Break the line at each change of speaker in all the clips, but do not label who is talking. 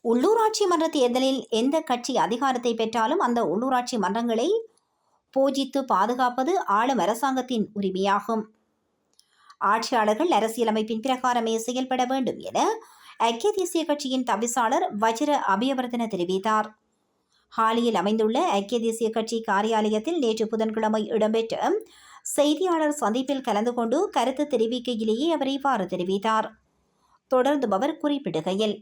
உள்ளூராட்சி மன்ற தேர்தலில் எந்த கட்சி அதிகாரத்தை பெற்றாலும் அந்த உள்ளூராட்சி மன்றங்களை போஜித்து பாதுகாப்பது ஆளும் அரசாங்கத்தின் உரிமையாகும். ஆட்சியாளர்கள் அரசியலமைப்பின் பிரகாரமே செயல்பட வேண்டும் என ஐக்கிய தேசிய கட்சியின் தவிசாளர் வஜிர அபியவர்தன தெரிவித்தார். ஹாலியில் அமைந்துள்ள ஐக்கிய தேசிய கட்சி காரியாலயத்தில் நேற்று புதன்கிழமை இடம்பெற்ற செய்தியாளர் சந்திப்பில் கலந்து கொண்டு கருத்து தெரிவிக்கையிலேயே அவர் இவ்வாறு தெரிவித்தார். தொடர்ந்து அவர் குறிப்பிடுகையில்,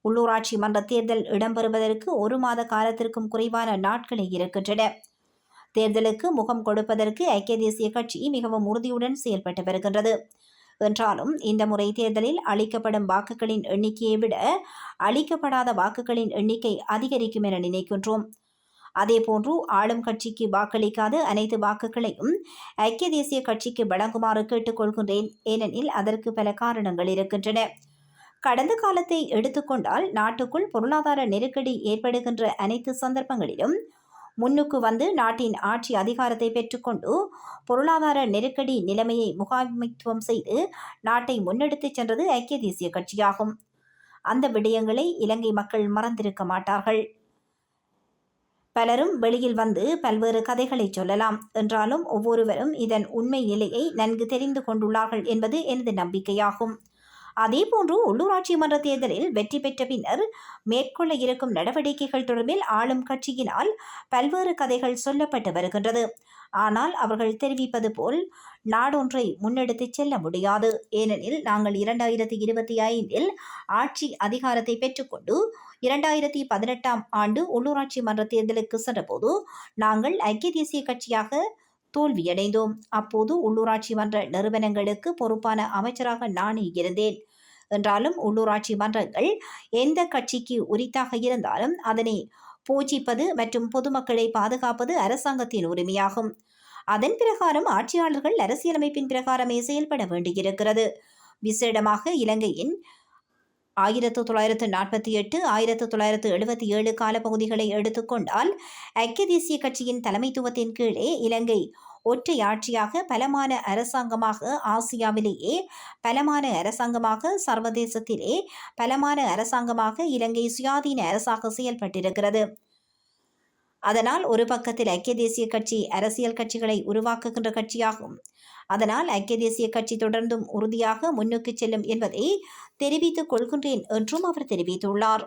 உள்ளூராட்சி மன்ற தேர்தல் இடம்பெறுவதற்கு 1 மாத காலத்திற்கும் குறைவான நாட்களே இருக்கின்றன. தேர்தலுக்கு முகம் கொடுப்பதற்கு ஐக்கிய தேசிய கட்சி மிகவும் உறுதியுடன் செயல்பட்டு வருகின்றது. என்றாலும் இந்த முறை தேர்தலில் அளிக்கப்படும் வாக்குகளின் எண்ணிக்கையை விட அளிக்கப்படாத வாக்குகளின் எண்ணிக்கை அதிகரிக்கும் என நினைக்கின்றோம். அதேபோன்று ஆளும் கட்சிக்கு வாக்களிக்காத அனைத்து வாக்குகளையும் ஐக்கிய தேசிய கட்சிக்கு வழங்குமாறு கேட்டுக்கொள்கின்றேன். ஏனெனில் அதற்கு பல காரணங்கள் இருக்கின்றன. கடந்த காலத்தை எடுத்துக்கொண்டால் நாட்டுக்குள் பொருளாதார நெருக்கடி ஏற்படுகின்ற அனைத்து சந்தர்ப்பங்களிலும் முன்னுக்கு வந்து நாட்டின் ஆட்சி அதிகாரத்தை பெற்றுக்கொண்டு பொருளாதார நெருக்கடி நிலைமையை முகாமைத்துவம் செய்து நாட்டை முன்னெடுத்துச் சென்றது ஐக்கிய தேசிய கட்சியாகும். அந்த விடயங்களை இலங்கை மக்கள் மறந்திருக்க மாட்டார்கள். பலரும் வெளியில் வந்து பல்வேறு கதைகளை சொல்லலாம். என்றாலும் ஒவ்வொருவரும் இதன் உண்மை நிலையை நன்கு தெரிந்து கொண்டுள்ளார்கள் என்பது எனது நம்பிக்கையாகும். அதேபோன்று உள்ளூராட்சி மன்ற தேர்தலில் வெற்றி பெற்ற பின்னர் மேற்கொள்ள இருக்கும் நடவடிக்கைகள் தொடர்பில் ஆளும் கட்சியினால் பல்வேறு கதைகள் சொல்லப்பட்டு வருகின்றது. ஆனால் அவர்கள் தெரிவிப்பது போல் நாடொன்றை முன்னெடுத்துச் செல்ல முடியாது. ஏனெனில் நாங்கள் 2025 ஆட்சி அதிகாரத்தை பெற்றுக்கொண்டு 2018 ஆண்டு உள்ளூராட்சி மன்ற தேர்தலுக்கு சென்றபோது நாங்கள் ஐக்கிய தேசிய கட்சியாக தோல்வியடைந்தோம். அப்போது உள்ளூராட்சி மன்ற நிறுவனங்களுக்கு பொறுப்பான அமைச்சராக நானே இருந்தேன். என்றாலும் உள்ளூராட்சி மன்றங்கள் எந்த கட்சிக்கு உரித்தாக இருந்தாலும் அதனை போஷிப்பது மற்றும் பொதுமக்களை பாதுகாப்பது அரசாங்கத்தின் உரிமையாகும். அதன் பிரகாரம் ஆட்சியாளர்கள் அரசியலமைப்பின் பிரகாரமே செயல்பட வேண்டியிருக்கிறது. விசேடமாக இலங்கையின் 1948 1977 காலப்பகுதிகளை எடுத்துக்கொண்டால் ஐக்கிய தேசிய கட்சியின் தலைமைத்துவத்தின் கீழே இலங்கை ஒற்றை ஆட்சியாக பலமான அரசாங்கமாக, ஆசியாவிலேயே பலமான அரசாங்கமாக, சர்வதேசத்திலே பலமான அரசாங்கமாக இலங்கை சுயாதீன அரசாக செயல்பட்டிருக்கிறது. அதனால் ஒரு பக்கத்தில் ஐக்கிய தேசிய கட்சி அரசியல் கட்சிகளை உருவாக்குகின்ற கட்சியாகும். அதனால் ஐக்கிய தேசிய கட்சி தொடர்ந்தும் உறுதியாக முன்னுக்கு செல்லும் என்பதை தெரிவித்துக் கொள்கின்றேன் என்றும் அவர் தெரிவித்துள்ளார்.